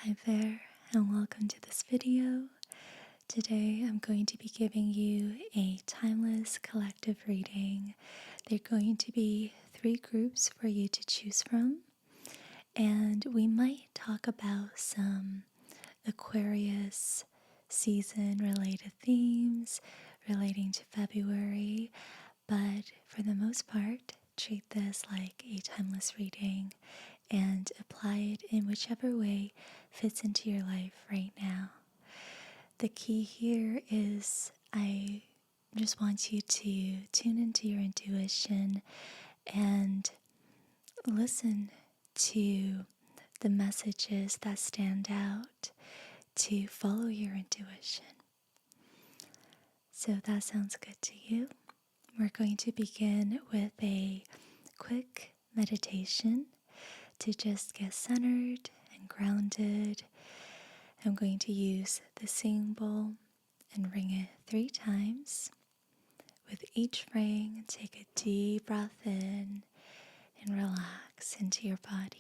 Hi there, and welcome to this video. Today I'm going to be giving you a timeless collective reading. There are going to be 3 groups for you to choose from, and we might talk about some Aquarius season related themes relating to February, but for the most part, treat this like a timeless reading and apply it in whichever way fits into your life right now. The key here is I just want you to tune into your intuition and listen to the messages that stand out, to follow your intuition. So if that sounds good to you, we're going to begin with a quick meditation to just get centered and grounded. I'm going to use the singing bowl and ring it 3 times. With each ring, take a deep breath in and relax into your body.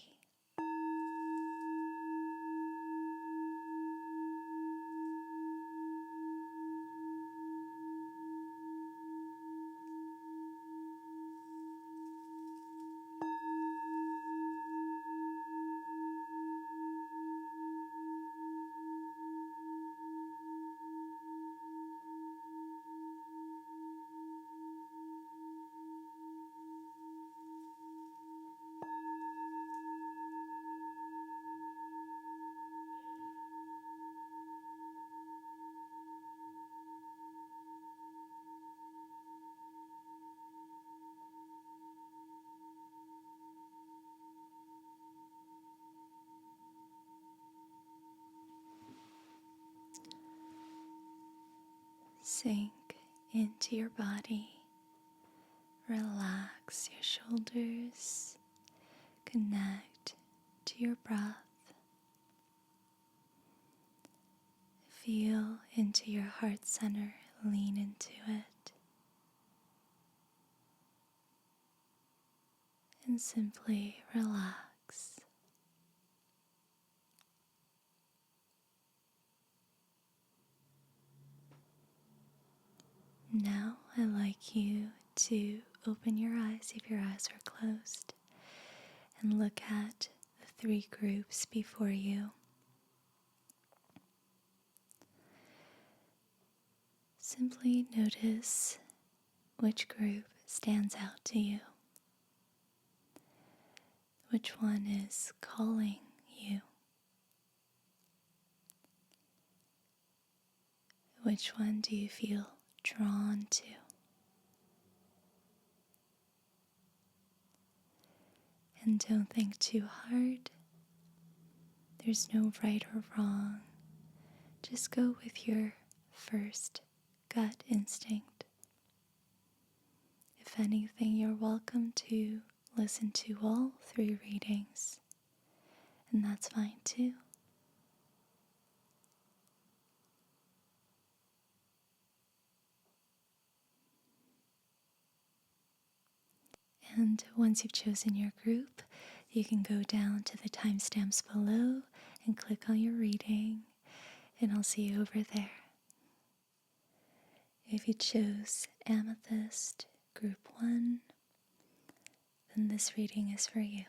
Sink into your body. Relax your shoulders. Connect to your breath. Feel into your heart center. Lean into it. And simply relax. Now I'd like you to open your eyes if your eyes are closed and look at the 3 groups before you. Simply notice which group stands out to you. Which one is calling you? Which one do you feel drawn to? And don't think too hard. There's no right or wrong. Just go with your first gut instinct. If anything, you're welcome to listen to all 3 readings, and that's fine too. And once you've chosen your group, you can go down to the timestamps below and click on your reading, and I'll see you over there. If you chose Amethyst, Group 1, then this reading is for you.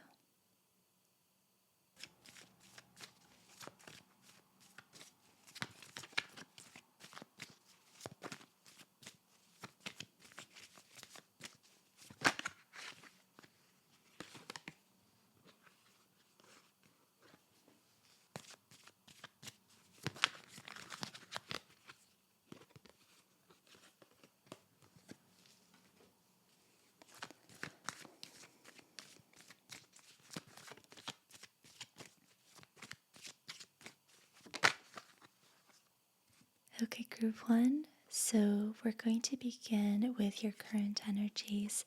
Okay, Group 1, so we're going to begin with your current energies,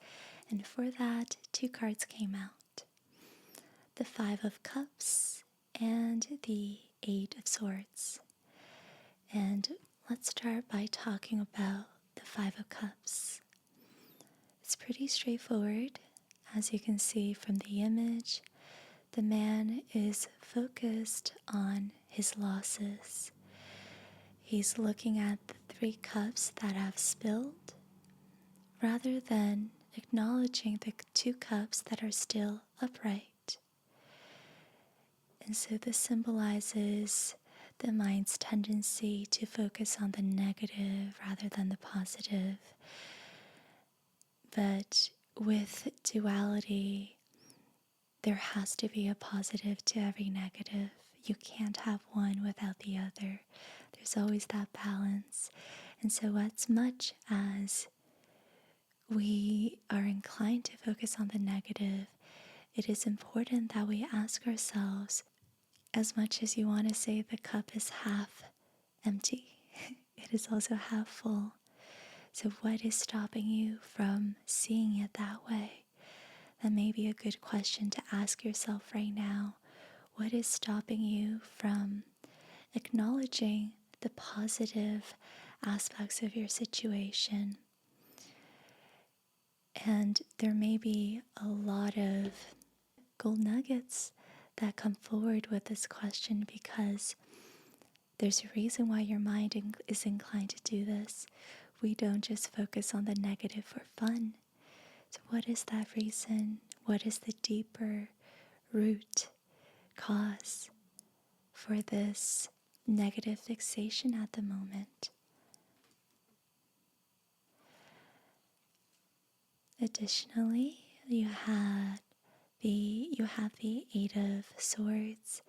and for that, 2 cards came out. The 5 of Cups and the 8 of Swords. And let's start by talking about the 5 of Cups. It's pretty straightforward. As you can see from the image, the man is focused on his losses. He's looking at the 3 cups that have spilled rather than acknowledging the 2 cups that are still upright. And so this symbolizes the mind's tendency to focus on the negative rather than the positive. But with duality, there has to be a positive to every negative. You can't have one without the other. There's always that balance. And so as much as we are inclined to focus on the negative, it is important that we ask ourselves, as much as you want to say the cup is half empty, it is also half full. So what is stopping you from seeing it that way? That may be a good question to ask yourself right now. What is stopping you from acknowledging the positive aspects of your situation? And there may be a lot of gold nuggets that come forward with this question, because there's a reason why your mind is inclined to do this. We don't just focus on the negative for fun. So what is that reason? What is the deeper root cause for this negative fixation at the moment? Additionally, you have the 8 of Swords,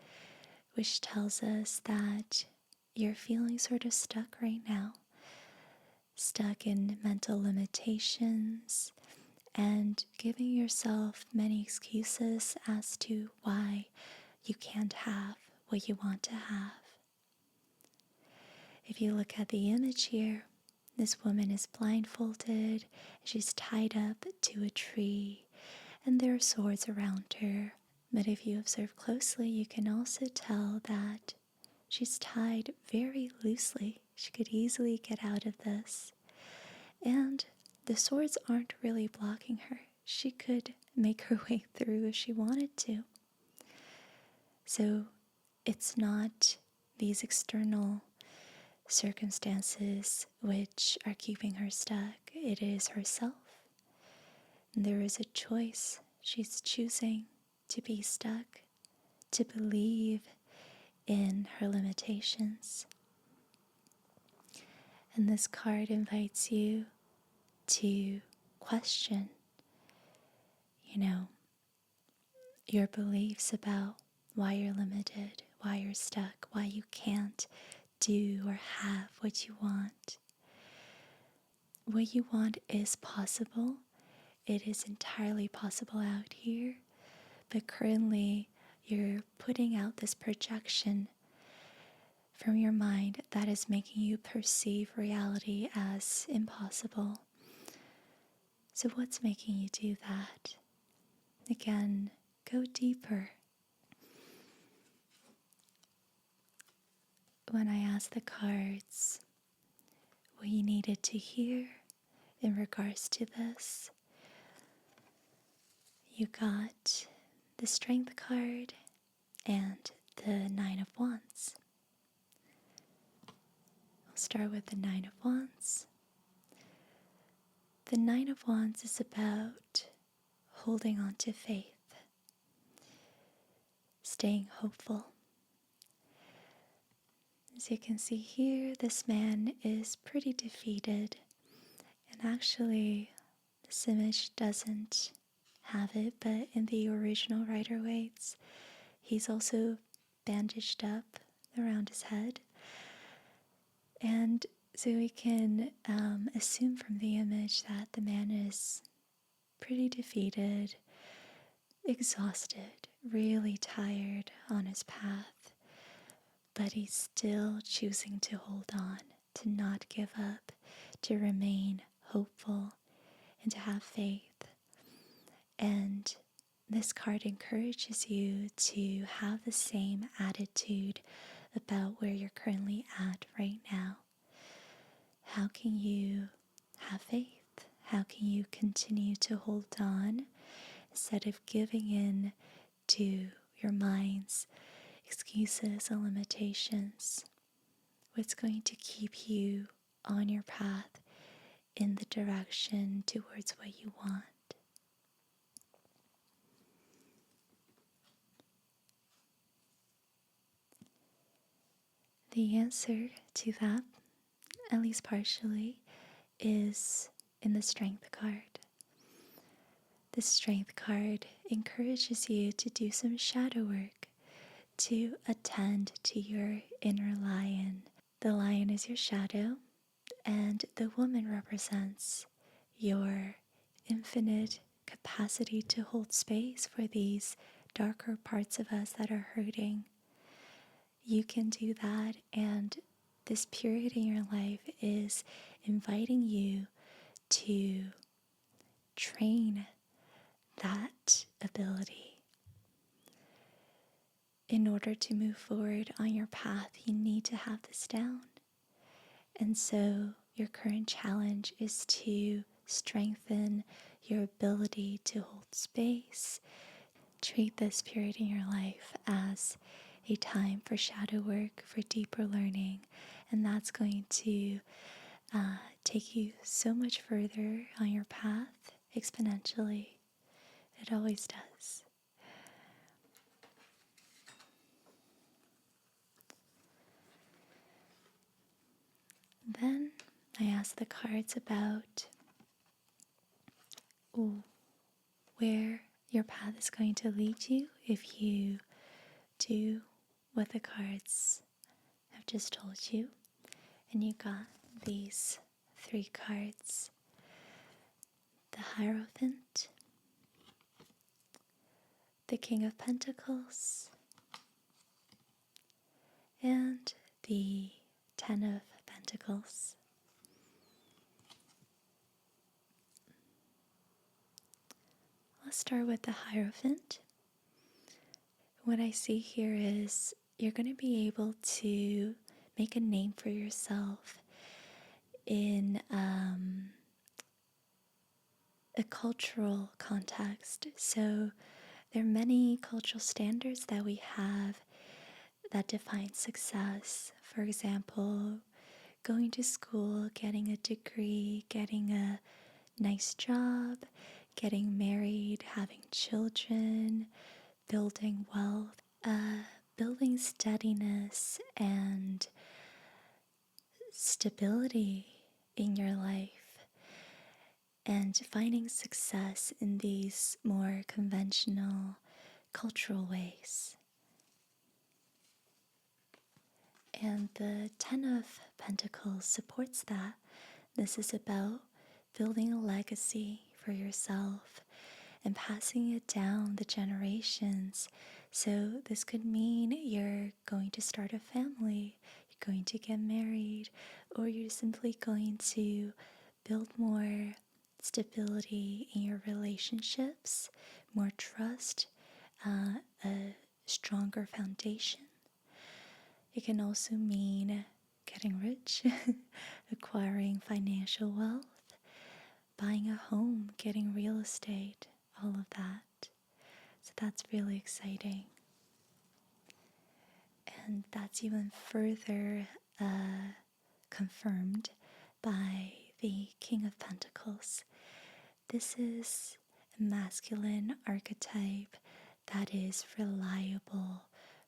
which tells us that you're feeling sort of stuck right now, stuck in mental limitations and giving yourself many excuses as to why you can't have what you want to have. If you look at the image here, this woman is blindfolded, she's tied up to a tree, and there are swords around her. But if you observe closely, you can also tell that she's tied very loosely. She could easily get out of this. And the swords aren't really blocking her. She could make her way through if she wanted to. So it's not these external circumstances which are keeping her stuck. It is herself. And there is a choice. She's choosing to be stuck, to believe in her limitations. And this card invites you to question, your beliefs about why you're limited, why you're stuck, why you can't do or have what you want. What you want is possible. It is entirely possible out here, but currently you're putting out this projection from your mind that is making you perceive reality as impossible. So what's making you do that? Again, go deeper. When I asked the cards what you needed to hear in regards to this, you got the Strength card and the 9 of Wands. I'll start with the 9 of Wands. The 9 of Wands is about holding on to faith, staying hopeful. As you can see here, this man is pretty defeated, and actually this image doesn't have it, but in the original Rider-Waite's, he's also bandaged up around his head. And so we can assume from the image that the man is pretty defeated, exhausted, really tired on his path. But he's still choosing to hold on, to not give up, to remain hopeful, and to have faith. And this card encourages you to have the same attitude about where you're currently at right now. How can you have faith? How can you continue to hold on instead of giving in to your mind's excuses and limitations. What's going to keep you on your path in the direction towards what you want. The answer to that, at least partially, is in the Strength card. The Strength card encourages you to do some shadow work, to attend to your inner lion. The lion is your shadow, and the woman represents your infinite capacity to hold space for these darker parts of us that are hurting. You can do that, and this period in your life is inviting you to train that ability. In order to move forward on your path, you need to have this down. And so your current challenge is to strengthen your ability to hold space. Treat this period in your life as a time for shadow work, for deeper learning, and that's going to take you so much further on your path exponentially. It always does. Then I ask the cards about where your path is going to lead you if you do what the cards have just told you. And you got these 3 cards: the Hierophant, the King of Pentacles, and the 10 of Pentacles. Let's start with the Hierophant. What I see here is you're going to be able to make a name for yourself in a cultural context. So there are many cultural standards that we have that define success. For example, going to school, getting a degree, getting a nice job, getting married, having children, building wealth, building steadiness and stability in your life, and finding success in these more conventional cultural ways. And the 10 of Pentacles supports that. This is about building a legacy for yourself and passing it down the generations. So this could mean you're going to start a family, you're going to get married, or you're simply going to build more stability in your relationships, more trust, a stronger foundation. It can also mean getting rich, acquiring financial wealth, buying a home, getting real estate, all of that. So that's really exciting. And that's even further confirmed by the King of Pentacles. This is a masculine archetype that is reliable,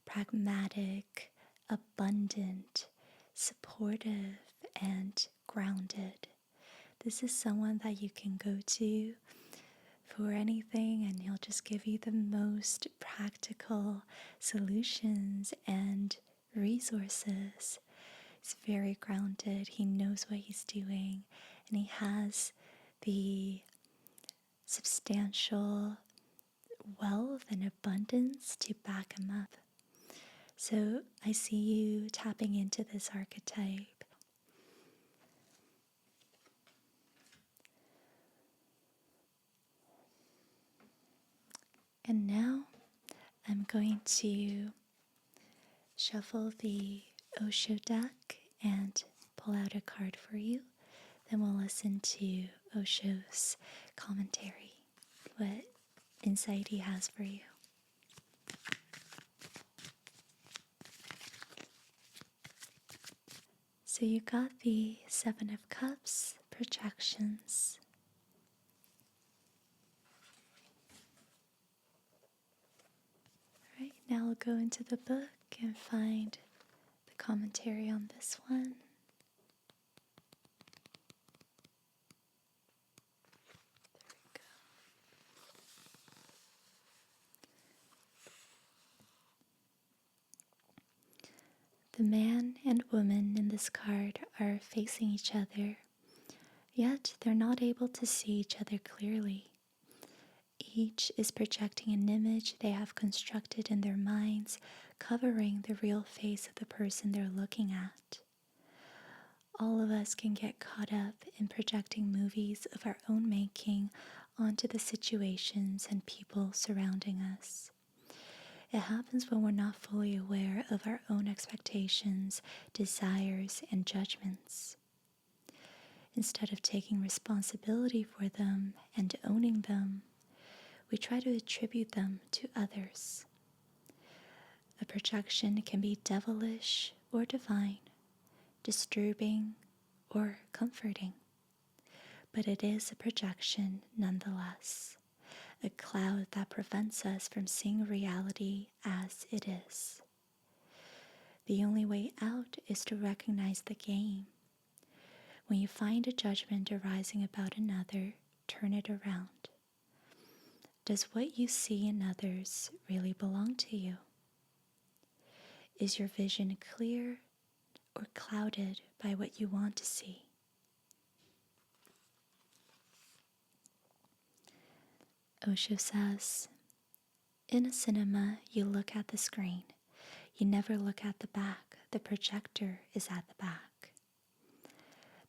pragmatic, abundant, supportive, and grounded. This is someone that you can go to for anything, and he'll just give you the most practical solutions and resources. He's very grounded, he knows what he's doing, and he has the substantial wealth and abundance to back him up. So I see you tapping into this archetype. And now I'm going to shuffle the Osho deck and pull out a card for you. Then we'll listen to Osho's commentary, what insight he has for you. So you got the Seven of Cups, projections. Alright, now I'll go into the book and find the commentary on this one. The man and woman in this card are facing each other, yet they're not able to see each other clearly. Each is projecting an image they have constructed in their minds, covering the real face of the person they're looking at. All of us can get caught up in projecting movies of our own making onto the situations and people surrounding us. It happens when we're not fully aware of our own expectations, desires, and judgments. Instead of taking responsibility for them and owning them, we try to attribute them to others. A projection can be devilish or divine, disturbing or comforting, but it is a projection nonetheless. A cloud that prevents us from seeing reality as it is. The only way out is to recognize the game. When you find a judgment arising about another, turn it around. Does what you see in others really belong to you? Is your vision clear or clouded by what you want to see? Osho says, in a cinema, you look at the screen. You never look at the back. The projector is at the back.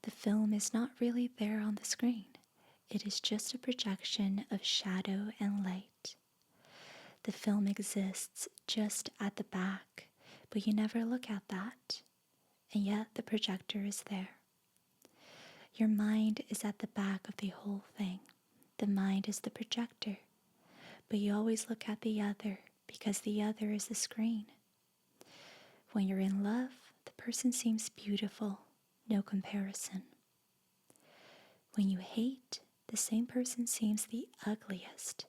The film is not really there on the screen. It is just a projection of shadow and light. The film exists just at the back, but you never look at that. And yet the projector is there. Your mind is at the back of the whole thing. The mind is the projector, but you always look at the other because the other is the screen. When you're in love, the person seems beautiful, no comparison. When you hate, the same person seems the ugliest,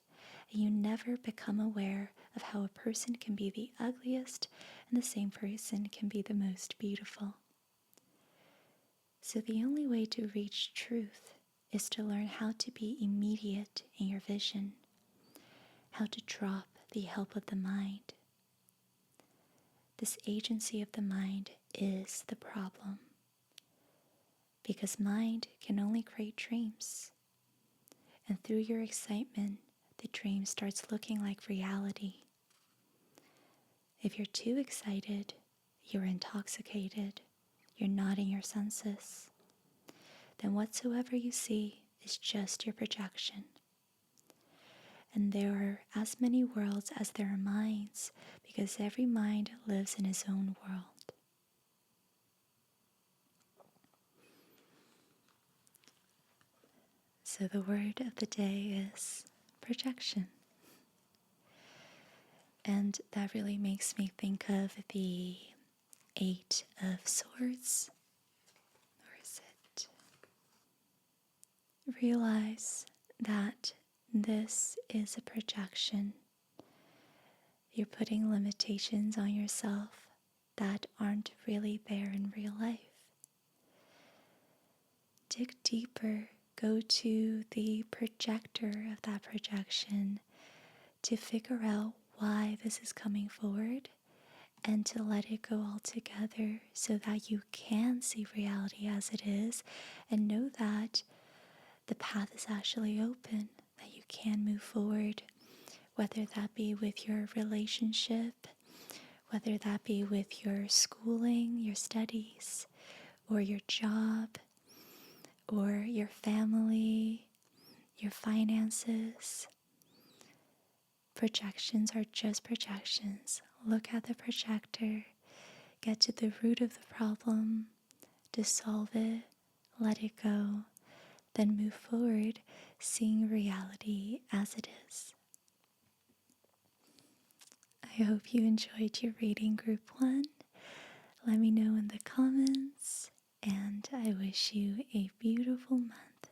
and you never become aware of how a person can be the ugliest and the same person can be the most beautiful. So the only way to reach truth is to learn how to be immediate in your vision, how to drop the help of the mind. This agency of the mind is the problem, because mind can only create dreams, and through your excitement, the dream starts looking like reality. If you're too excited, you're intoxicated, you're not in your senses, then whatsoever you see is just your projection. And there are as many worlds as there are minds, because every mind lives in his own world. So the word of the day is projection. And that really makes me think of the Eight of Swords. Or is it? Realize that this is a projection. You're putting limitations on yourself that aren't really there in real life. Dig deeper. Go to the projector of that projection to figure out why this is coming forward and to let it go altogether so that you can see reality as it is and know that the path is actually open, that you can move forward, whether that be with your relationship, whether that be with your schooling, your studies, or your job, or your family, your finances. Projections are just projections. Look at the projector, get to the root of the problem, dissolve it, let it go, then move forward, seeing reality as it is. I hope you enjoyed your reading group 1. Let me know in the comments wish you a beautiful month,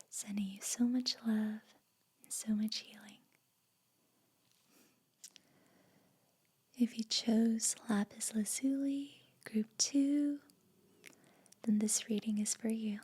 sending you so much love and so much healing. If you chose Lapis Lazuli, Group 2, then this reading is for you.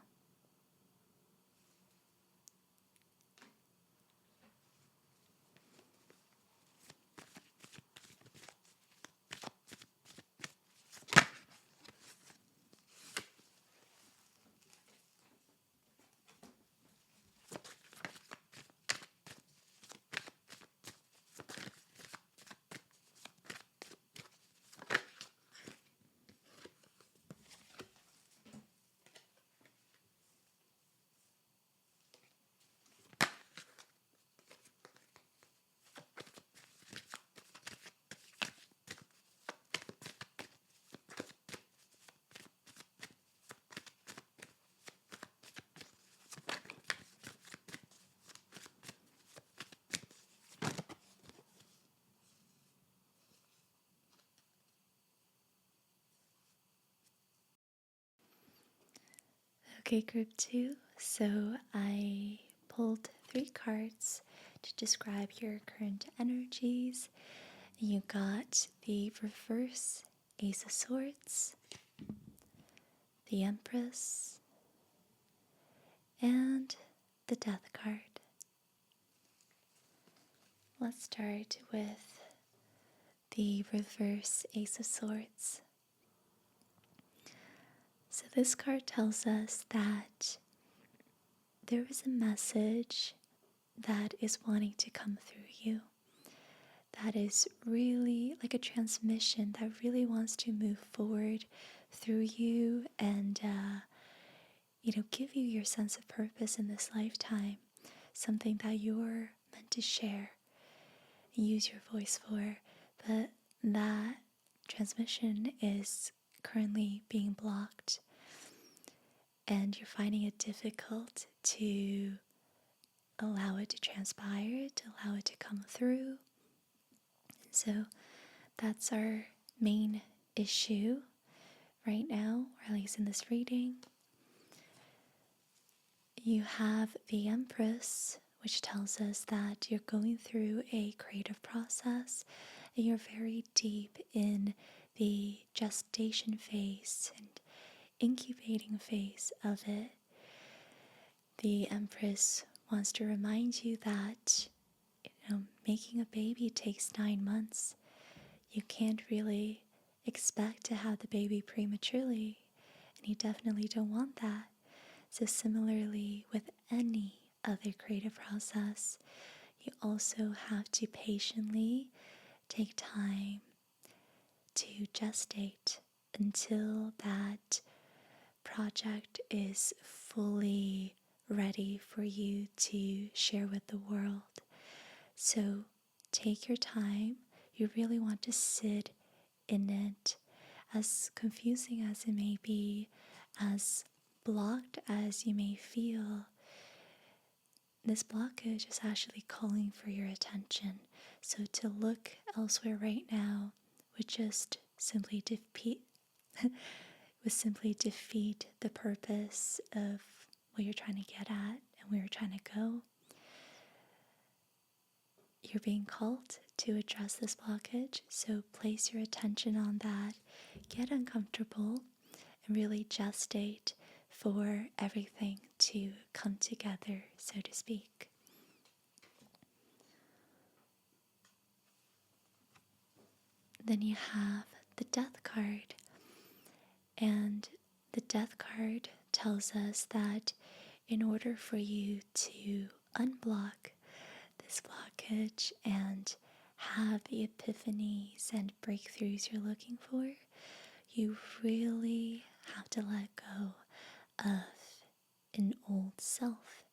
Okay, Group 2. So I pulled 3 cards to describe your current energies. You got the reverse Ace of Swords, the Empress, and the Death card. Let's start with the reverse Ace of Swords. So this card tells us that there is a message that is wanting to come through you. That is really like a transmission that really wants to move forward through you and, give you your sense of purpose in this lifetime. Something that you're meant to share and use your voice for. But that transmission is currently being blocked, and you're finding it difficult to allow it to transpire, to allow it to come through. And so that's our main issue right now, or at least in this reading. You have the Empress, which tells us that you're going through a creative process and you're very deep in the gestation phase and incubating phase of it. The Empress wants to remind you that, making a baby takes 9 months. You can't really expect to have the baby prematurely, and you definitely don't want that. So similarly, with any other creative process, you also have to patiently take time to gestate until that project is fully ready for you to share with the world. So take your time. You really want to sit in it, as confusing as it may be, as blocked as you may feel. This blockage is actually calling for your attention. So to look elsewhere right now would just simply defeat the purpose of what you're trying to get at and where you're trying to go. You're being called to address this blockage, so place your attention on that. Get uncomfortable and really gestate for everything to come together, so to speak. Then you have the Death card, and the Death card tells us that in order for you to unblock this blockage and have the epiphanies and breakthroughs you're looking for, you really have to let go of an old self,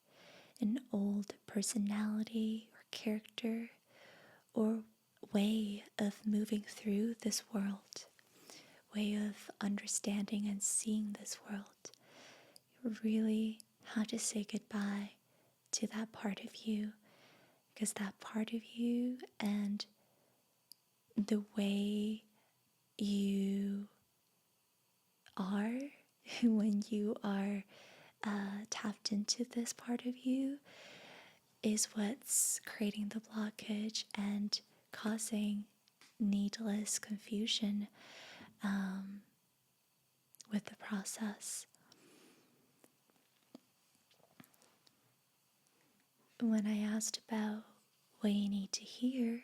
an old personality or character or way of moving through this world, way of understanding and seeing this world. You really have to say goodbye to that part of you, because that part of you and the way you are when you are tapped into this part of you is what's creating the blockage and causing needless confusion with the process. When I asked about what you need to hear,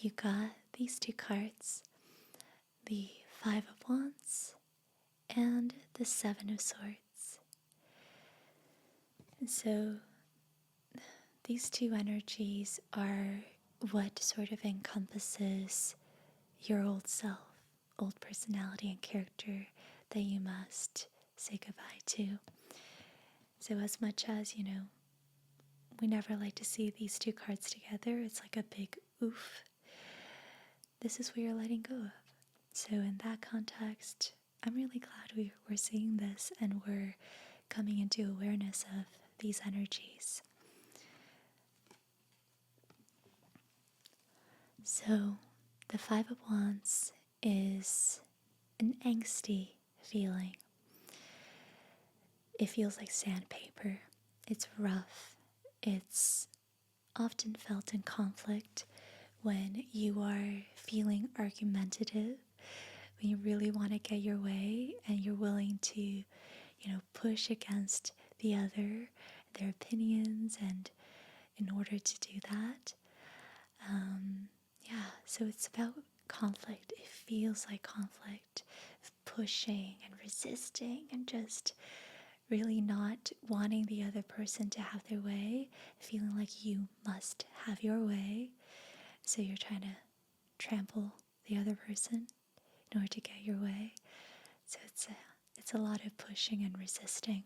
you got these two cards, the Five of Wands and the Seven of Swords. And so these two energies are what sort of encompasses your old self, old personality and character that you must say goodbye to. So as much as, we never like to see these two cards together, it's like a big oof. This is what you're letting go of. So in that context, I'm really glad we're seeing this and we're coming into awareness of these energies. So the Five of Wands is an angsty feeling. It feels like sandpaper. It's rough. It's often felt in conflict when you are feeling argumentative, when you really want to get your way and you're willing to, push against the other, their opinions, and in order to do that, so it's about conflict. It feels like conflict, pushing and resisting and just really not wanting the other person to have their way, feeling like you must have your way. So you're trying to trample the other person in order to get your way. So it's a lot of pushing and resisting.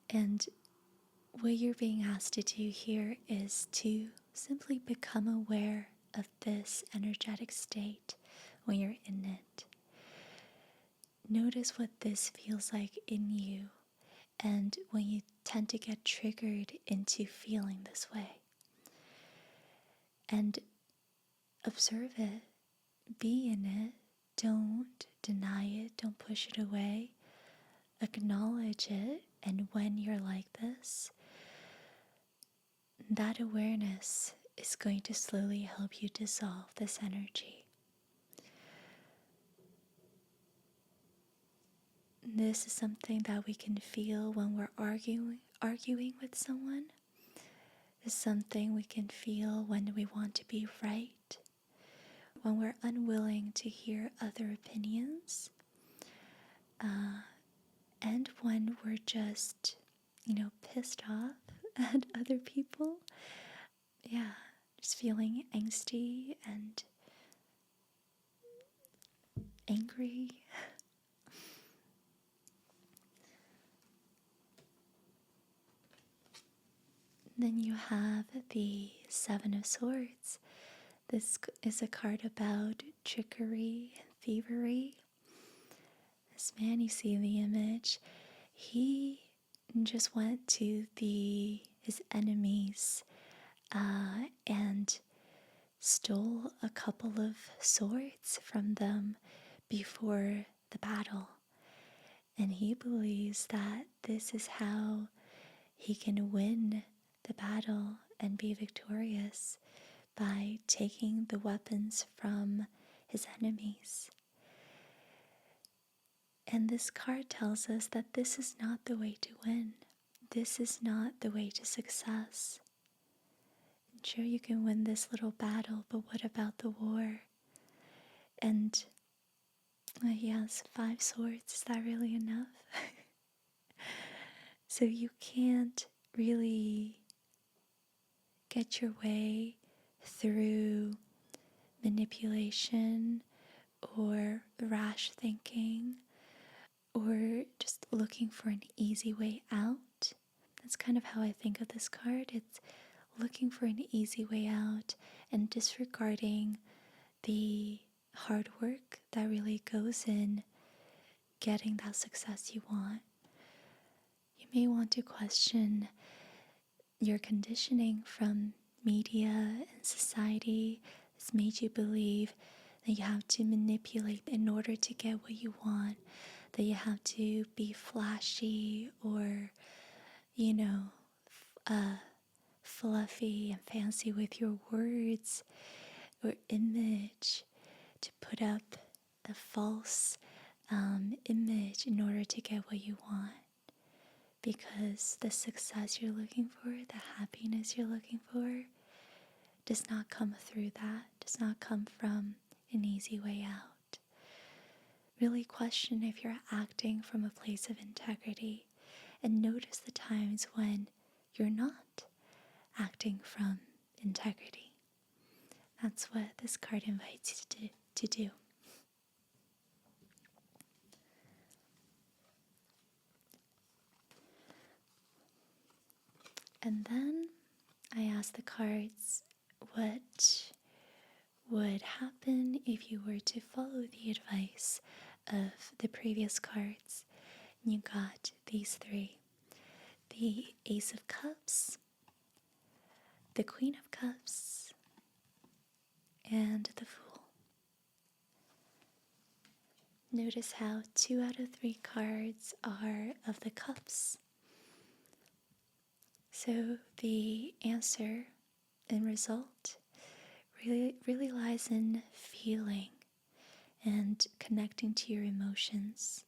And what you're being asked to do here is to simply become aware of this energetic state when you're in it. Notice what this feels like in you and when you tend to get triggered into feeling this way. And observe it, be in it, don't deny it, don't push it away, acknowledge it, and when you're like this, that awareness is going to slowly help you dissolve this energy. This is something that we can feel when we're arguing with someone. It's something we can feel when we want to be right, when we're unwilling to hear other opinions, and when we're just, pissed off at other people. Yeah, just feeling angsty and angry. Then you have the Seven of Swords. This is a card about trickery and thievery. This man you see in the image, he just went to his enemies and stole a couple of swords from them before the battle. And he believes that this is how he can win the battle and be victorious, by taking the weapons from his enemies. And this card tells us that this is not the way to win. This is not the way to success. And sure, you can win this little battle, but what about the war? And yes, 5 swords, is that really enough? So you can't really get your way through manipulation or rash thinking or just looking for an easy way out. That's kind of how I think of this card. It's looking for an easy way out and disregarding the hard work that really goes in getting that success you want. You may want to question your conditioning from media and society. It's made you believe that you have to manipulate in order to get what you want, that you have to be flashy or, you know, fluffy and fancy with your words or image, to put up a false image in order to get what you want. Because the success you're looking for, the happiness you're looking for, does not come through that, does not come from an easy way out. Really question if you're acting from a place of integrity, and notice the times when you're not acting from integrity. That's what this card invites you to do. And then I asked the cards what would happen if you were to follow the advice of the previous cards. You got these three: the Ace of Cups, the Queen of Cups, and the Fool. Notice how 2 out of 3 cards are of the cups. So the answer and result really lies in feeling and connecting to your emotions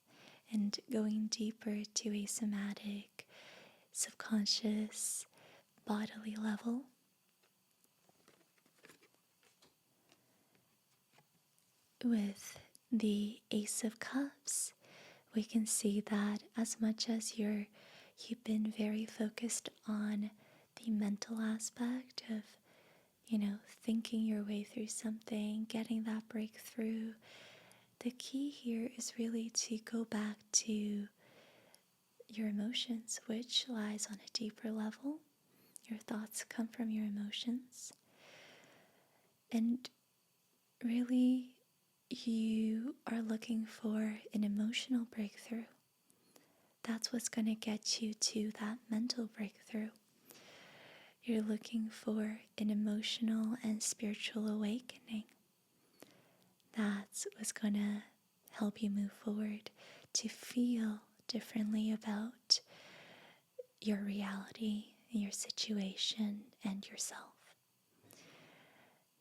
and going deeper to a somatic, subconscious, bodily level. With the Ace of Cups, we can see that as much as you've been very focused on the mental aspect of, thinking your way through something, getting that breakthrough, the key here is really to go back to your emotions, which lies on a deeper level. Your thoughts come from your emotions. And really, you are looking for an emotional breakthrough. That's what's going to get you to that mental breakthrough. You're looking for an emotional and spiritual awakening. That's what's going to help you move forward, to feel differently about your reality, your situation, and yourself.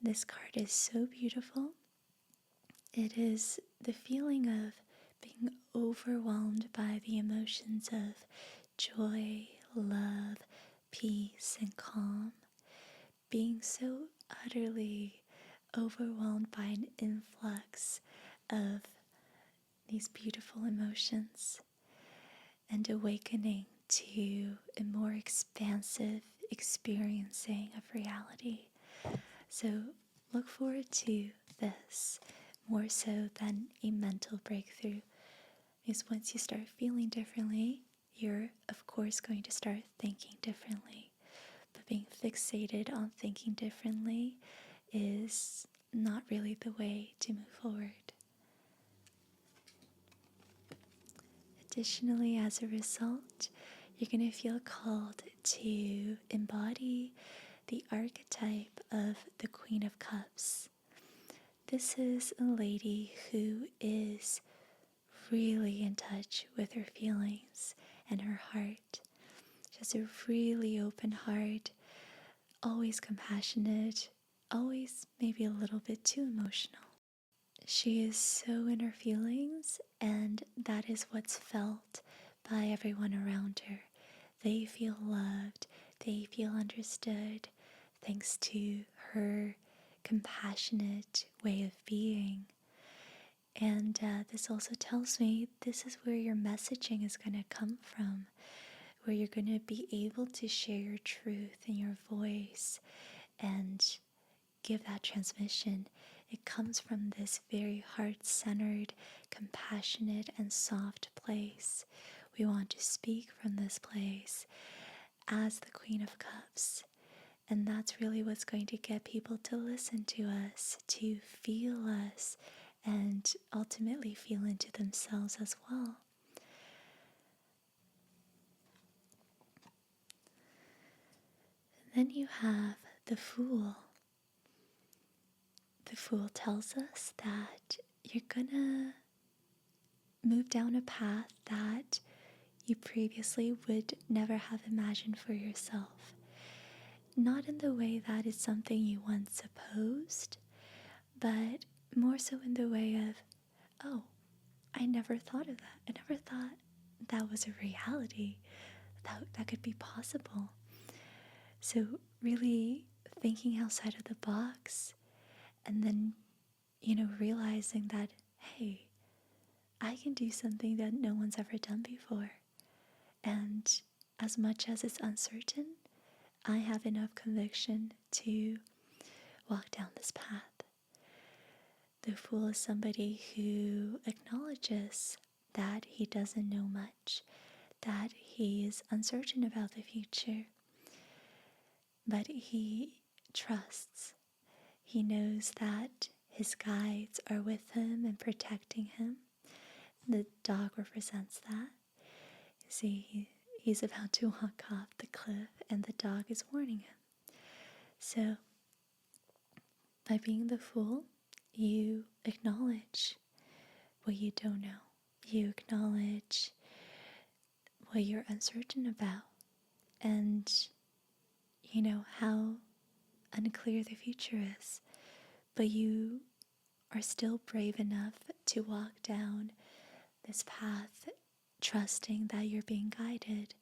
This card is so beautiful. It is the feeling of being overwhelmed by the emotions of joy, love, peace, and calm. Being so utterly overwhelmed by an influx of these beautiful emotions and awakening to a more expansive experiencing of reality. So look forward to this more so than a mental breakthrough, because once you start feeling differently, you're of course going to start thinking differently. But being fixated on thinking differently is not really the way to move forward. Additionally, as a result, you're going to feel called to embody the archetype of the Queen of Cups. This is a lady who is really in touch with her feelings and her heart. She has a really open heart, always compassionate, always maybe a little bit too emotional. She is so in her feelings, and that is what's felt by everyone around her. They feel loved, they feel understood, thanks to her compassionate way of being. And this also tells me this is where your messaging is going to come from, where you're going to be able to share your truth and your voice and give that transmission. It comes from this very heart-centered, compassionate, and soft place. We want to speak from this place as the Queen of Cups. And that's really what's going to get people to listen to us, to feel us, and ultimately feel into themselves as well. Then you have the Fool. the Fool tells us that you're gonna move down a path that you previously would never have imagined for yourself. Not in the way that it's something you once supposed, but more so in the way of, oh, I never thought of that. I never thought that was a reality, that could be possible. So really thinking outside of the box, and then, realizing that, hey, I can do something that no one's ever done before. And as much as it's uncertain, I have enough conviction to walk down this path. The Fool is somebody who acknowledges that he doesn't know much, that he is uncertain about the future, but he trusts. He knows that his guides are with him and protecting him. The dog represents that. You see, he's about to walk off the cliff and the dog is warning him. So, by being the Fool, you acknowledge what you don't know. You acknowledge what you're uncertain about, and how unclear the future is. But you are still brave enough to walk down this path, trusting that you're being guided,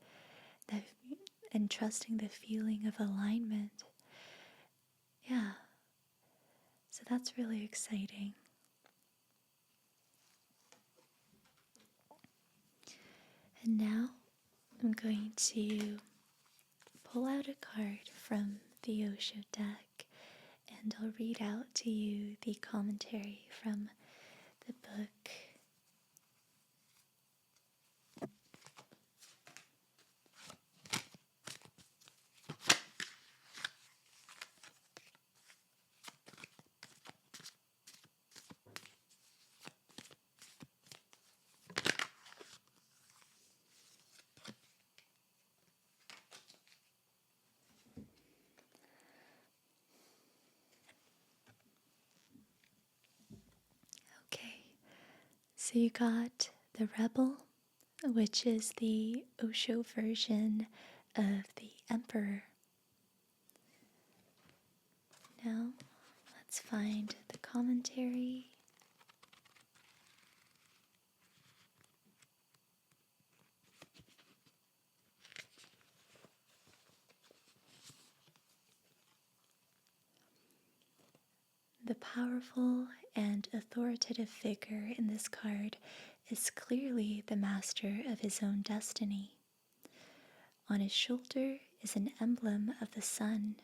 and trusting the feeling of alignment. Yeah. So that's really exciting. And now I'm going to pull out a card from the Osho deck, and I'll read out to you the commentary from the book. Okay, so you got the Rebel, which is the Osho version of the Emperor. Now, let's find the commentary. The powerful and authoritative figure in this card is clearly the master of his own destiny. On his shoulder is an emblem of the sun,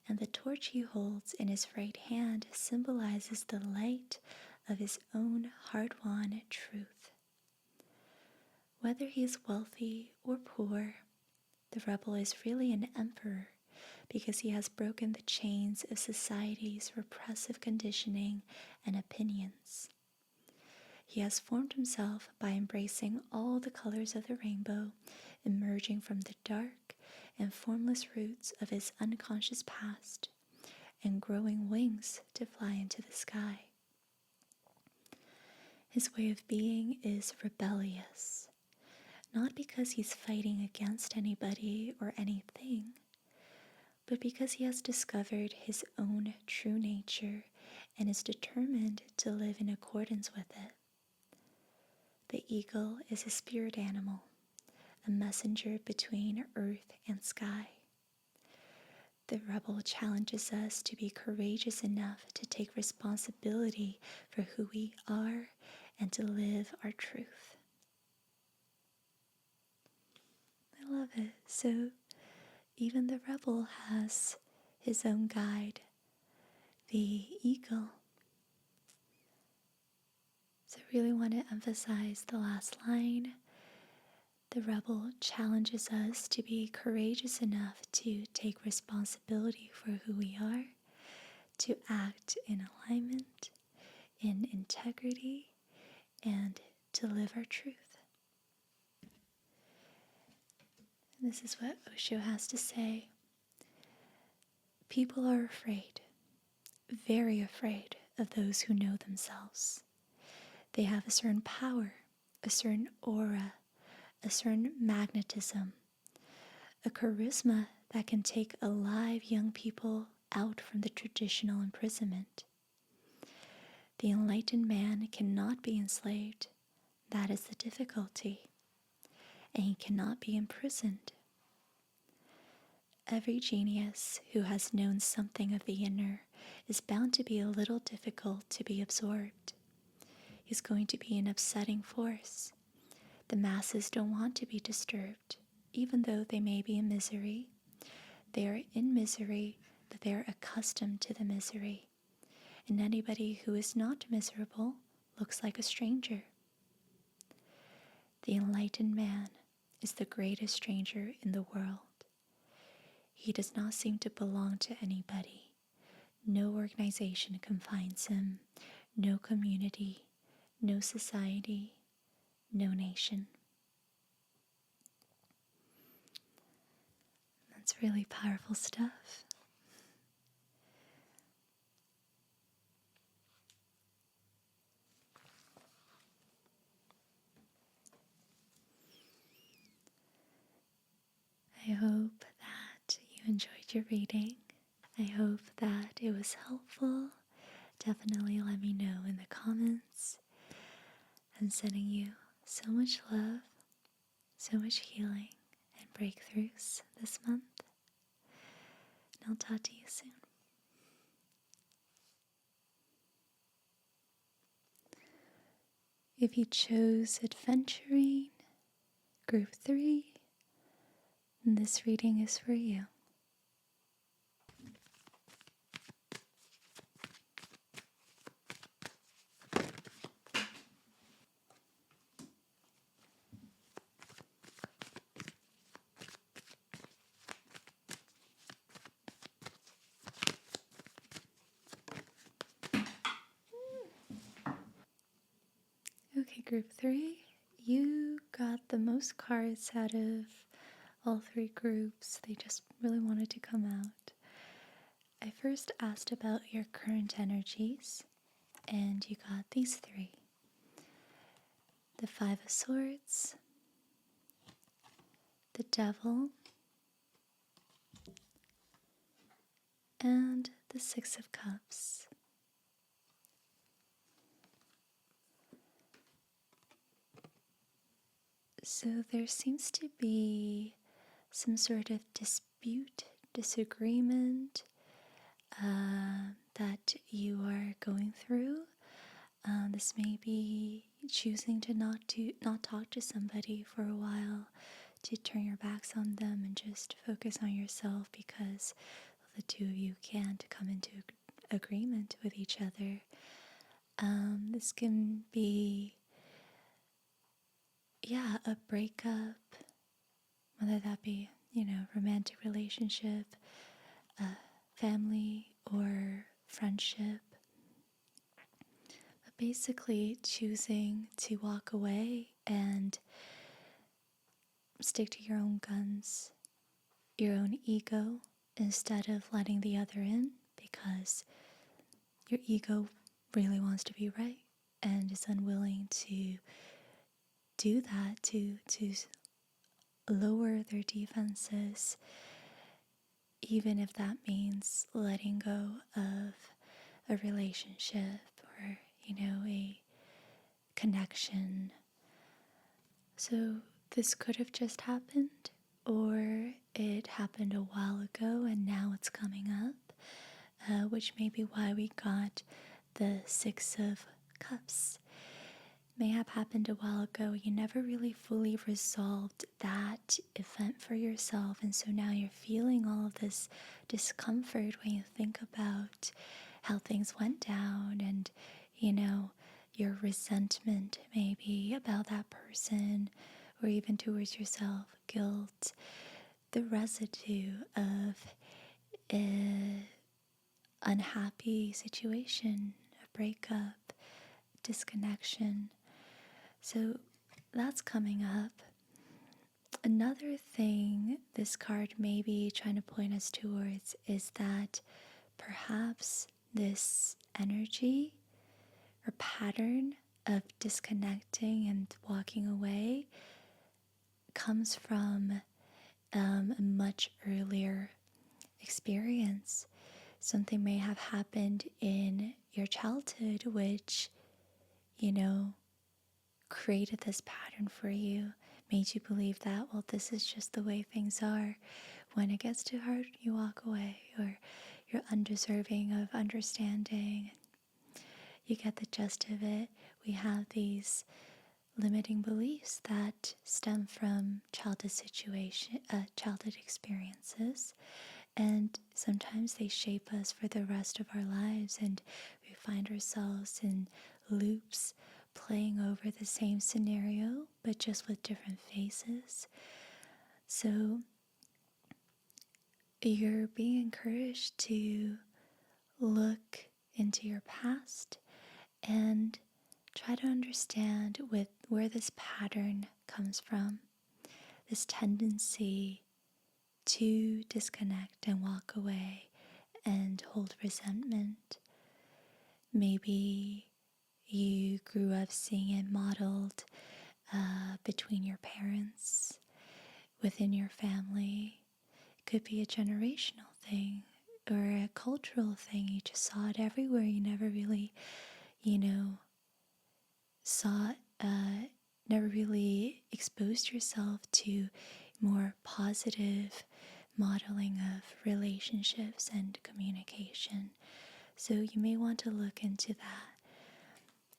and the torch he holds in his right hand symbolizes the light of his own hard-won truth. Whether he is wealthy or poor, the Rebel is really an emperor, because he has broken the chains of society's repressive conditioning and opinions. He has formed himself by embracing all the colors of the rainbow, emerging from the dark and formless roots of his unconscious past, and growing wings to fly into the sky. His way of being is rebellious, not because he's fighting against anybody or anything, but because he has discovered his own true nature and is determined to live in accordance with it. The eagle is a spirit animal, a messenger between earth and sky. The Rebel challenges us to be courageous enough to take responsibility for who we are and to live our truth. I love it. So even the Rebel has his own guide, the eagle. So I really want to emphasize the last line. The Rebel challenges us to be courageous enough to take responsibility for who we are, to act in alignment, in integrity, and to live our truth. And this is what Osho has to say. People are afraid. very afraid of those who know themselves. They have a certain power, a certain aura, a certain magnetism, a charisma that can take alive young people out from the traditional imprisonment. The enlightened man cannot be enslaved. That is the difficulty. And he cannot be imprisoned. Every genius who has known something of the inner is bound to be a little difficult to be absorbed. He's going to be an upsetting force. The masses don't want to be disturbed, even though they may be in misery. They are in misery, but they are accustomed to the misery. And anybody who is not miserable looks like a stranger. The enlightened man is the greatest stranger in the world. He does not seem to belong to anybody. No organization confines him, no community, no society, no nation. That's really powerful stuff. I hope that you enjoyed your reading. I hope that it was helpful. Definitely let me know in the comments. I'm sending you so much love, so much healing and breakthroughs this month. And I'll talk to you soon. If you chose adventuring, group 3, this reading is for you. Okay, group 3, you got the most cards out of all 3 groups. They just really wanted to come out. I first asked about your current energies, and you got these 3. The 5 of Swords, the Devil, and the 6 of Cups. So there seems to be some sort of dispute, disagreement that you are going through. This may be choosing to not talk to somebody for a while, to turn your backs on them and just focus on yourself because the two of you can't come into agreement with each other. This can be, a breakup, whether that be, romantic relationship, family, or friendship. But basically choosing to walk away and stick to your own guns, your own ego, instead of letting the other in, because your ego really wants to be right and is unwilling to do that, to lower their defenses, even if that means letting go of a relationship or, a connection. So this could have just happened, or it happened a while ago and now it's coming up, which may be why we got the 6 of Cups. May have happened a while ago. You never really fully resolved that event for yourself, and so now you're feeling all of this discomfort when you think about how things went down and, your resentment maybe about that person or even towards yourself, guilt, the residue of an unhappy situation, a breakup, disconnection. So that's coming up. Another thing this card may be trying to point us towards is that perhaps this energy or pattern of disconnecting and walking away comes from a much earlier experience. Something may have happened in your childhood which, created this pattern for you, made you believe that, well, this is just the way things are. When it gets too hard, you walk away, or you're undeserving of understanding. You get the gist of it. We have these limiting beliefs that stem from childhood experiences, and sometimes they shape us for the rest of our lives, and we find ourselves in loops playing over the same scenario but just with different faces. So you're being encouraged to look into your past and try to understand where this pattern comes from, this tendency to disconnect and walk away and hold resentment. Maybe you grew up seeing it modeled between your parents, within your family. It could be a generational thing or a cultural thing. You just saw it everywhere. You never really, saw never really exposed yourself to more positive modeling of relationships and communication. So you may want to look into that.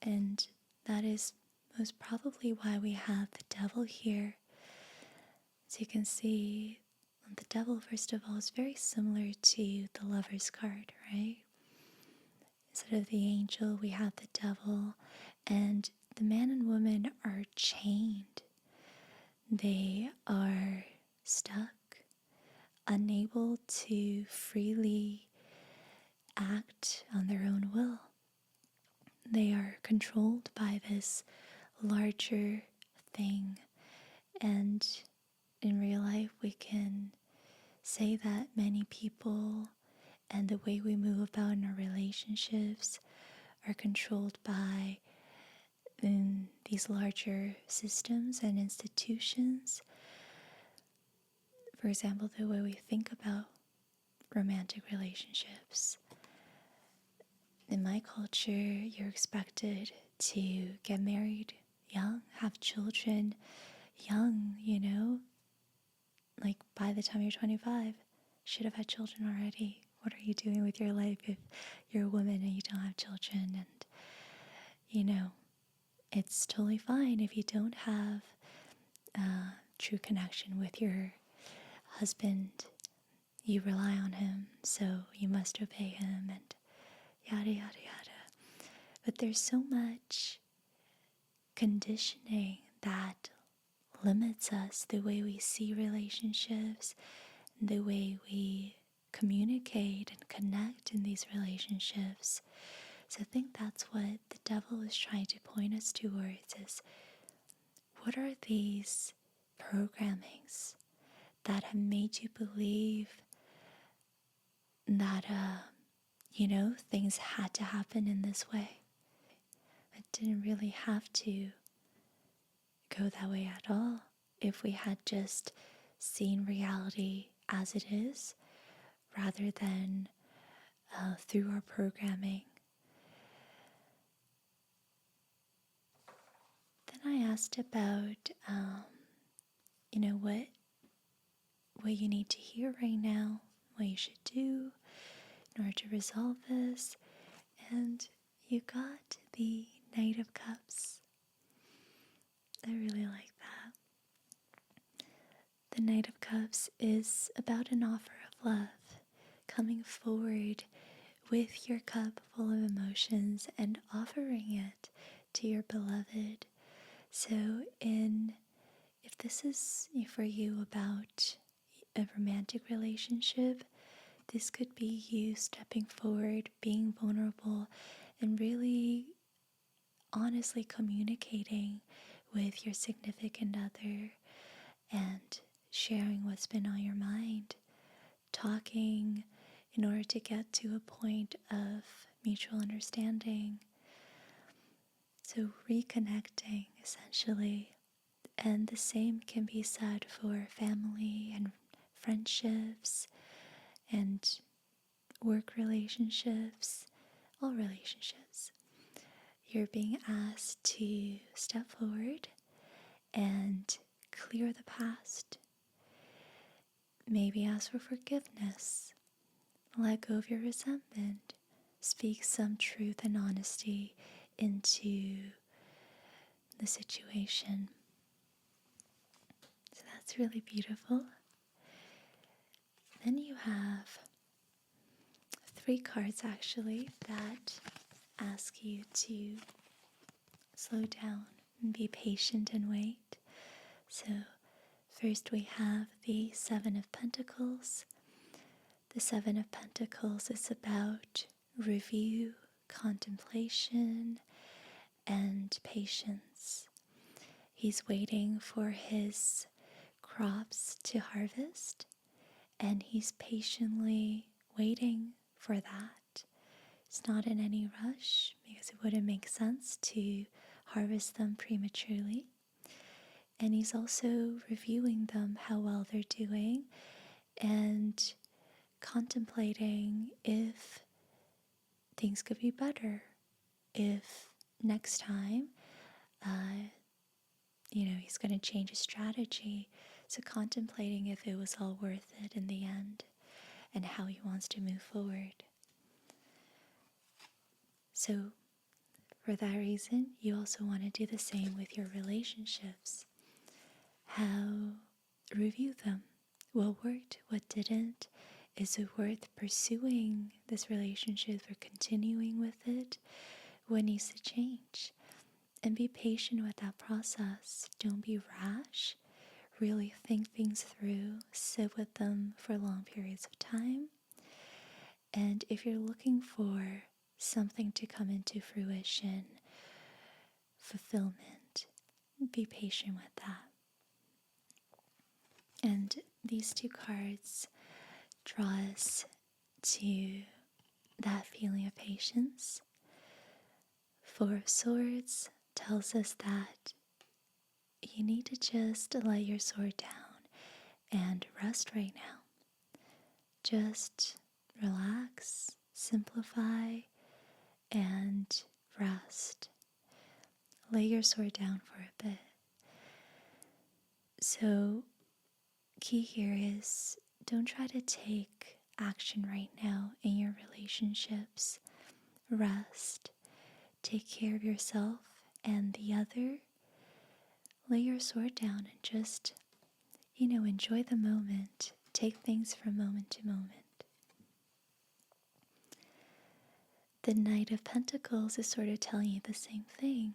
And that is most probably why we have the devil here. As you can see, the devil, first of all, is very similar to the Lover's card, right? Instead of the angel, we have the devil, and the man and woman are chained. They are stuck, unable to freely act on their own will. They are controlled by this larger thing, and in real life we can say that many people and the way we move about in our relationships are controlled by these larger systems and institutions. For example, the way we think about romantic relationships. In my culture, you're expected to get married young, have children young, like by the time you're 25, should have had children already. What are you doing with your life if you're a woman and you don't have children? And, it's totally fine if you don't have true connection with your husband. You rely on him, so you must obey him, and yada, yada, yada. But there's so much conditioning that limits us, the way we see relationships, the way we communicate and connect in these relationships. So I think that's what the devil is trying to point us towards, is what are these programmings that have made you believe that, things had to happen in this way. It didn't really have to go that way at all if we had just seen reality as it is rather than through our programming. Then I asked about, what you need to hear right now, what you should do in order to resolve this. And you got the Knight of Cups. I really like that. The Knight of Cups is about an offer of love, coming forward with your cup full of emotions and offering it to your beloved. So if this is for you about a romantic relationship, this could be you stepping forward, being vulnerable, and really honestly communicating with your significant other and sharing what's been on your mind, talking in order to get to a point of mutual understanding. So reconnecting, essentially. And the same can be said for family and friendships and work relationships, all relationships. You're being asked to step forward and clear the past. Maybe ask for forgiveness. Let go of your resentment. Speak some truth and honesty into the situation. So that's really beautiful. Then you have 3 cards actually that ask you to slow down and be patient and wait. So first we have the 7 of Pentacles. The 7 of Pentacles is about review, contemplation, and patience. He's waiting for his crops to harvest, and he's patiently waiting for that. He's not in any rush because it wouldn't make sense to harvest them prematurely. And he's also reviewing them, how well they're doing, and contemplating if things could be better, if next time, he's going to change his strategy. So contemplating if it was all worth it in the end and how he wants to move forward. So for that reason, you also want to do the same with your relationships. Review them. What worked, what didn't? Is it worth pursuing this relationship or continuing with it? What needs to change? And be patient with that process. Don't be rash. Really think things through. Sit with them for long periods of time. And if you're looking for something to come into fruition, fulfillment, be patient with that. And these 2 cards draw us to that feeling of patience. 4 of Swords tells us that you need to just let your sword down and rest right now. Just relax, simplify, and rest. Lay your sword down for a bit. So, key here is don't try to take action right now in your relationships. Rest. Take care of yourself and the other. Lay your sword down and just, enjoy the moment. Take things from moment to moment. The Knight of Pentacles is sort of telling you the same thing.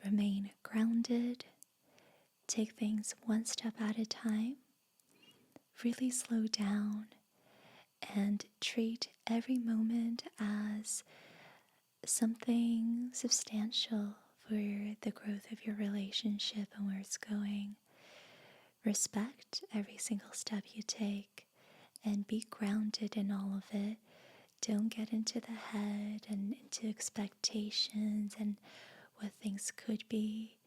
Remain grounded. Take things one step at a time. Really slow down and treat every moment as something substantial for the growth of your relationship and where it's going. Respect every single step you take and be grounded in all of it. Don't get into the head and into expectations and what things could be.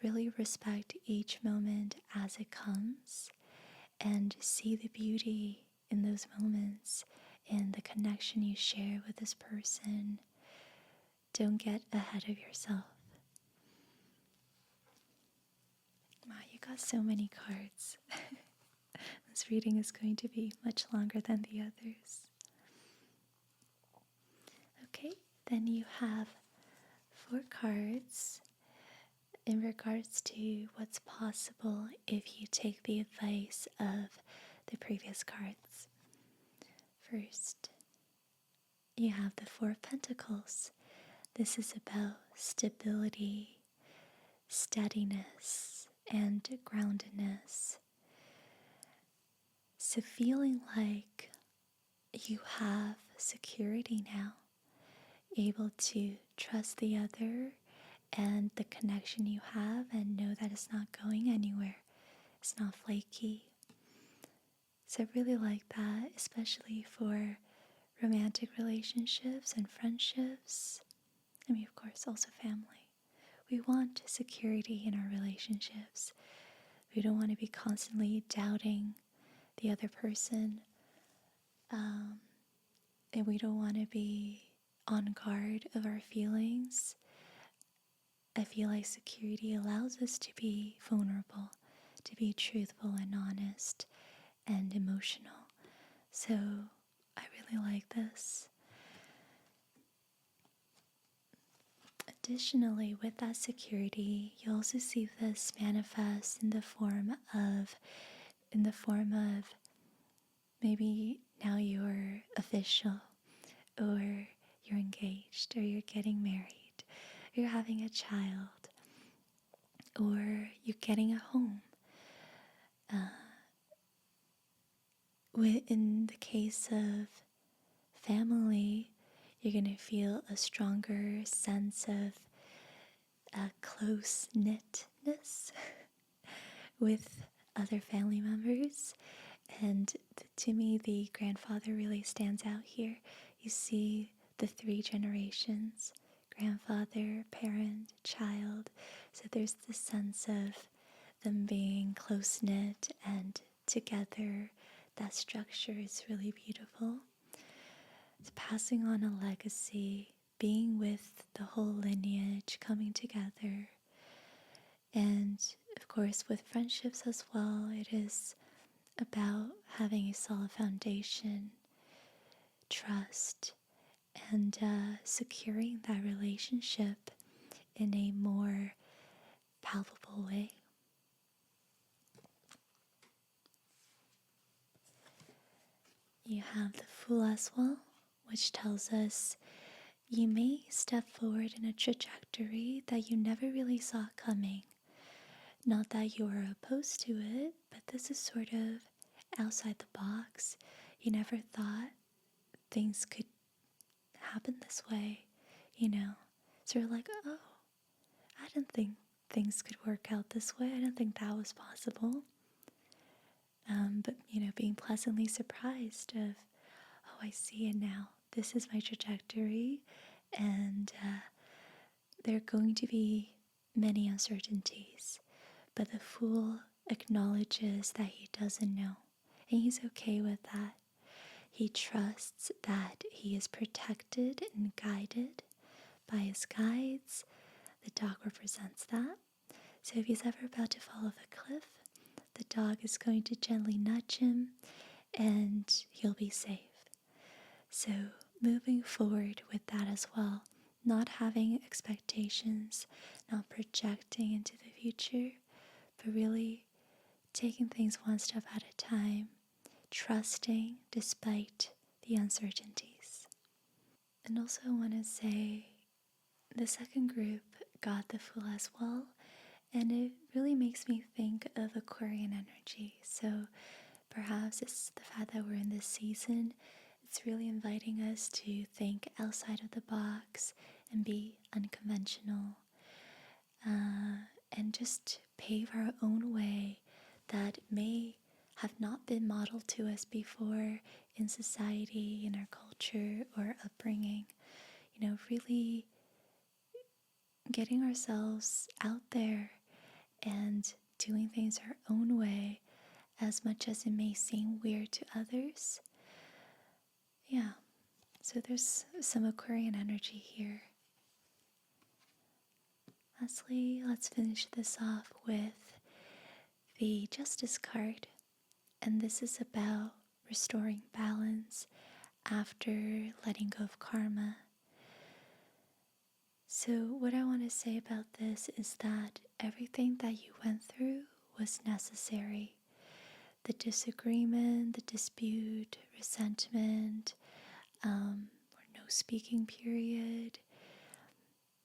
Really respect each moment as it comes and see the beauty in those moments and the connection you share with this person. Don't get ahead of yourself. Wow, you got so many cards. This reading is going to be much longer than the others. Okay, then you have 4 cards in regards to what's possible if you take the advice of the previous cards. First, you have the 4 of Pentacles. This is about stability, steadiness, and groundedness. So feeling like you have security now, able to trust the other and the connection you have and know that it's not going anywhere. It's not flaky. So I really like that, especially for romantic relationships and friendships. I mean, of course, also family. We want security in our relationships. We don't want to be constantly doubting the other person. And we don't want to be on guard of our feelings. I feel like security allows us to be vulnerable, to be truthful and honest and emotional. So I really like this. Additionally, with that security, you also see this manifest in the form of maybe now you're official, or you're engaged, or you're getting married, or you're having a child, or you're getting a home. In the case of family, you're going to feel a stronger sense of close-knitness with other family members. And to me, the grandfather really stands out here. You see the 3 generations: grandfather, parent, child. So there's this sense of them being close-knit and together. That structure is really beautiful. It's passing on a legacy, being with the whole lineage, coming together. And of course, with friendships as well, it is about having a solid foundation, trust, and securing that relationship in a more palpable way. You have the Fool as well, which tells us you may step forward in a trajectory that you never really saw coming. Not that you are opposed to it, but this is sort of outside the box. You never thought things could happen this way, you know. So you're like, oh, I didn't think things could work out this way. I didn't think that was possible. But, being pleasantly surprised of, oh, I see it now. This is my trajectory, and there are going to be many uncertainties. But the Fool acknowledges that he doesn't know, and he's okay with that. He trusts that he is protected and guided by his guides. The dog represents that. So if he's ever about to fall off a cliff, the dog is going to gently nudge him and he'll be safe. So moving forward with that as well, not having expectations, not projecting into the future, but really taking things one step at a time, trusting despite the uncertainties. And also I want to say the second group got the Fool as well, and it really makes me think of Aquarian energy. So perhaps it's the fact that we're in this season. It's really inviting us to think outside of the box and be unconventional, and just pave our own way that may have not been modeled to us before in society, in our culture or upbringing. Really getting ourselves out there and doing things our own way, as much as it may seem weird to others. Yeah, so there's some Aquarian energy here. Lastly, let's finish this off with the Justice card, and this is about restoring balance after letting go of karma. So what I want to say about this is that everything that you went through was necessary. The disagreement, the dispute, resentment, or no speaking period,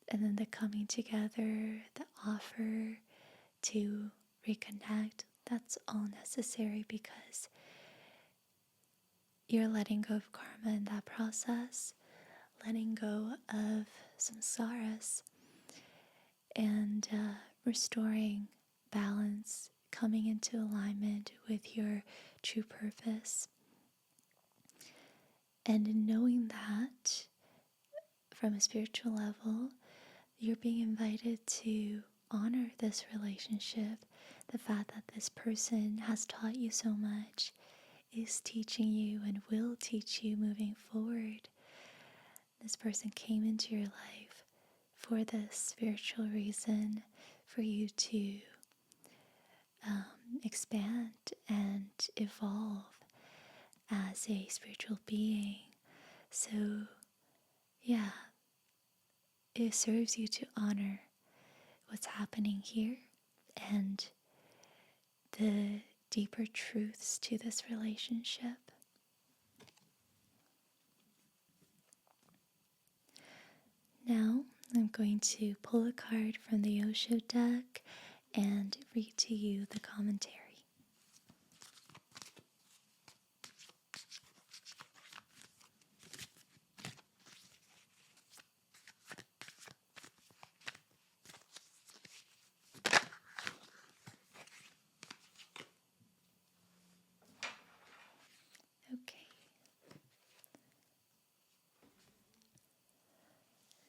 and then the coming together, the offer to reconnect, that's all necessary because you're letting go of karma in that process, letting go of samsaras, and restoring balance, coming into alignment with your true purpose. And in knowing that, from a spiritual level, you're being invited to honor this relationship. The fact that this person has taught you so much, is teaching you, and will teach you moving forward. This person came into your life for this spiritual reason, for you to expand and evolve as a spiritual being. So, yeah, it serves you to honor what's happening here and the deeper truths to this relationship. Now, I'm going to pull a card from the Osho deck and read to you the commentary. Okay.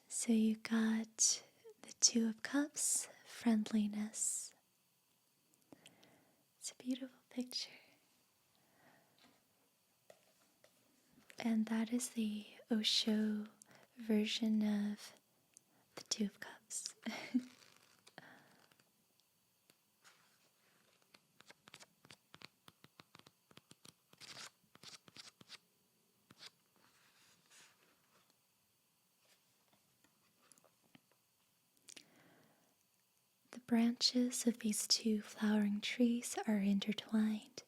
So you got the Two of Cups, friendliness. It's a beautiful picture. And that is the Osho version of the Two of Cups. The branches of these two flowering trees are intertwined,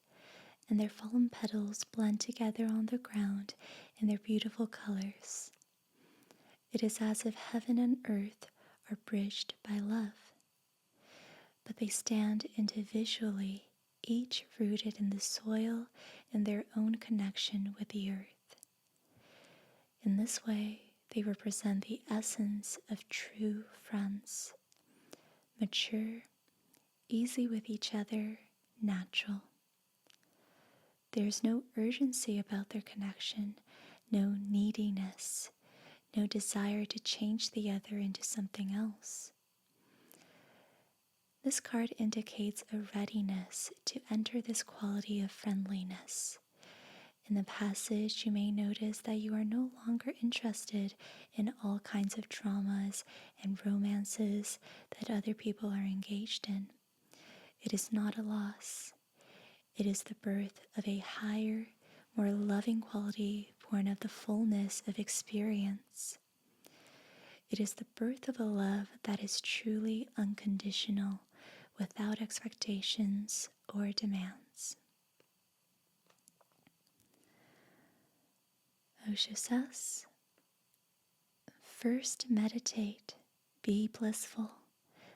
and their fallen petals blend together on the ground in their beautiful colors. It is as if heaven and earth are bridged by love, but they stand individually, each rooted in the soil in their own connection with the earth. In this way, they represent the essence of true friends, mature, easy with each other, natural. There is no urgency about their connection, no neediness, no desire to change the other into something else. This card indicates a readiness to enter this quality of friendliness. In the passage, you may notice that you are no longer interested in all kinds of dramas and romances that other people are engaged in. It is not a loss. It is the birth of a higher, more loving quality born of the fullness of experience. It is the birth of a love that is truly unconditional, without expectations or demands. Osho says, first meditate, be blissful,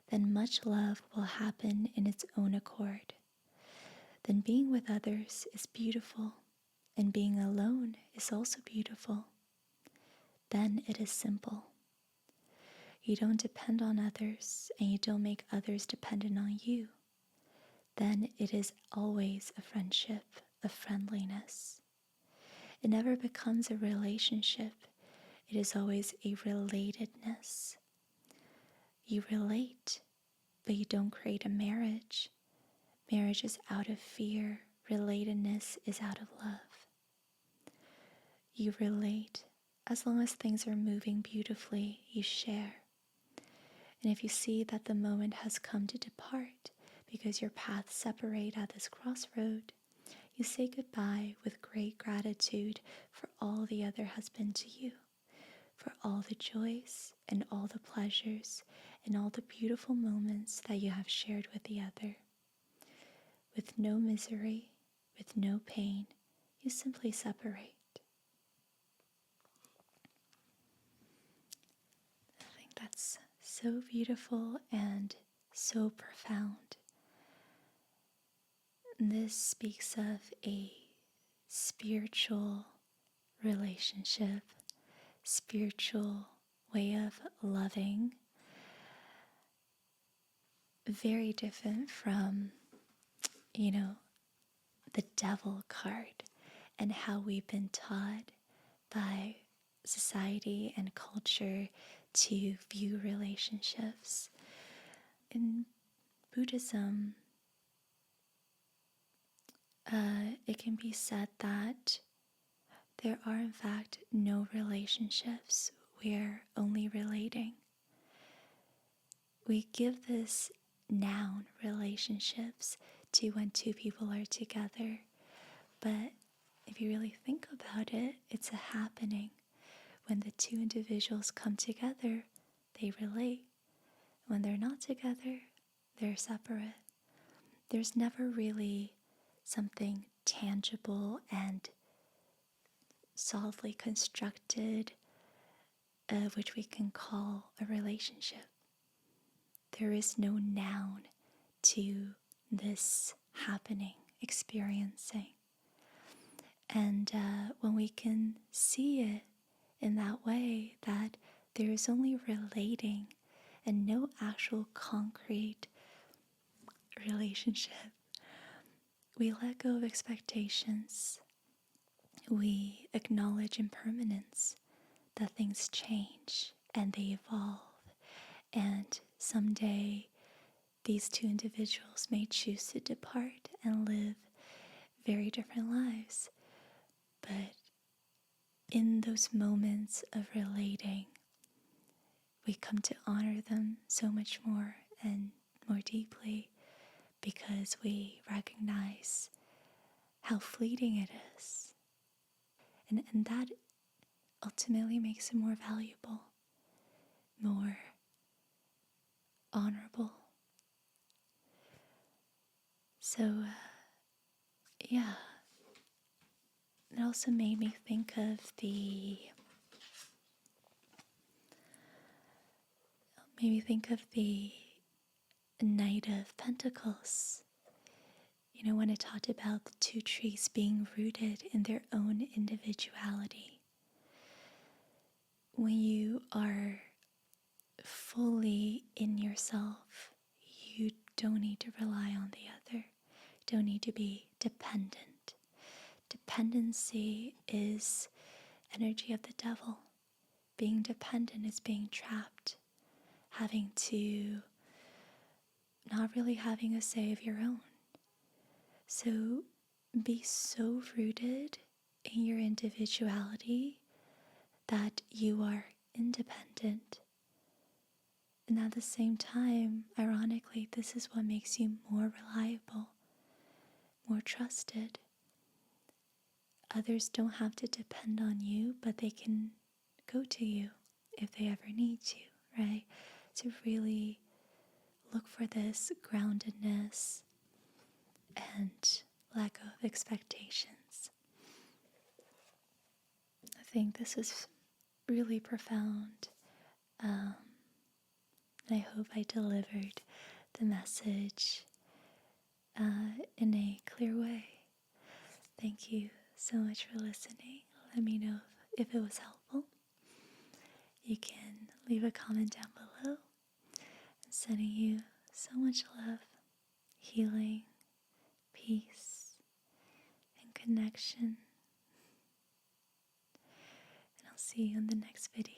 then much love will happen in its own accord. Then being with others is beautiful, and being alone is also beautiful. Then it is simple. You don't depend on others, and you don't make others dependent on you. Then it is always a friendship, a friendliness. It never becomes a relationship. It is always a relatedness. You relate, but you don't create a marriage. Marriage is out of fear. Relatedness is out of love. You relate. As long as things are moving beautifully, you share. And if you see that the moment has come to depart because your paths separate at this crossroad, you say goodbye with great gratitude for all the other has been to you, for all the joys and all the pleasures and all the beautiful moments that you have shared with the other. With no misery, with no pain, you simply separate. I think that's so beautiful and so profound. This speaks of a spiritual relationship, spiritual way of loving, very different from, the devil card and how we've been taught by society and culture to view relationships. In Buddhism, it can be said that there are in fact no relationships. We're only relating. We give this noun relationships to when two people are together, but if you really think about it, it's a happening. When the two individuals come together, they relate. When they're not together, they're separate. There's never really something tangible and solidly constructed which we can call a relationship. There is no noun to this happening, experiencing. And when we can see it in that way, that there is only relating and no actual concrete relationship, we let go of expectations. We acknowledge impermanence, that things change and they evolve. And someday, these two individuals may choose to depart and live very different lives. But in those moments of relating, we come to honor them so much more and more deeply because we recognize how fleeting it is. And that ultimately makes it more valuable, more honorable. So, yeah, it also made me think of the Knight of Pentacles. You know, when it talked about the two trees being rooted in their own individuality. When you are fully in yourself, you don't need to rely on the other. You don't need to be dependent. Dependency is energy of the devil. Being dependent is being trapped, not really having a say of your own. So be so rooted in your individuality that you are independent. And at the same time, ironically, this is what makes you more reliable, more trusted. Others don't have to depend on you, but they can go to you if they ever need you, right? To really look for this groundedness and let go of expectations. I think this is really profound. I hope I delivered the message in a clear way. Thank you so much for listening. Let me know if it was helpful. You can leave a comment down below. I'm sending you so much love, healing, peace, and connection. And I'll see you in the next video.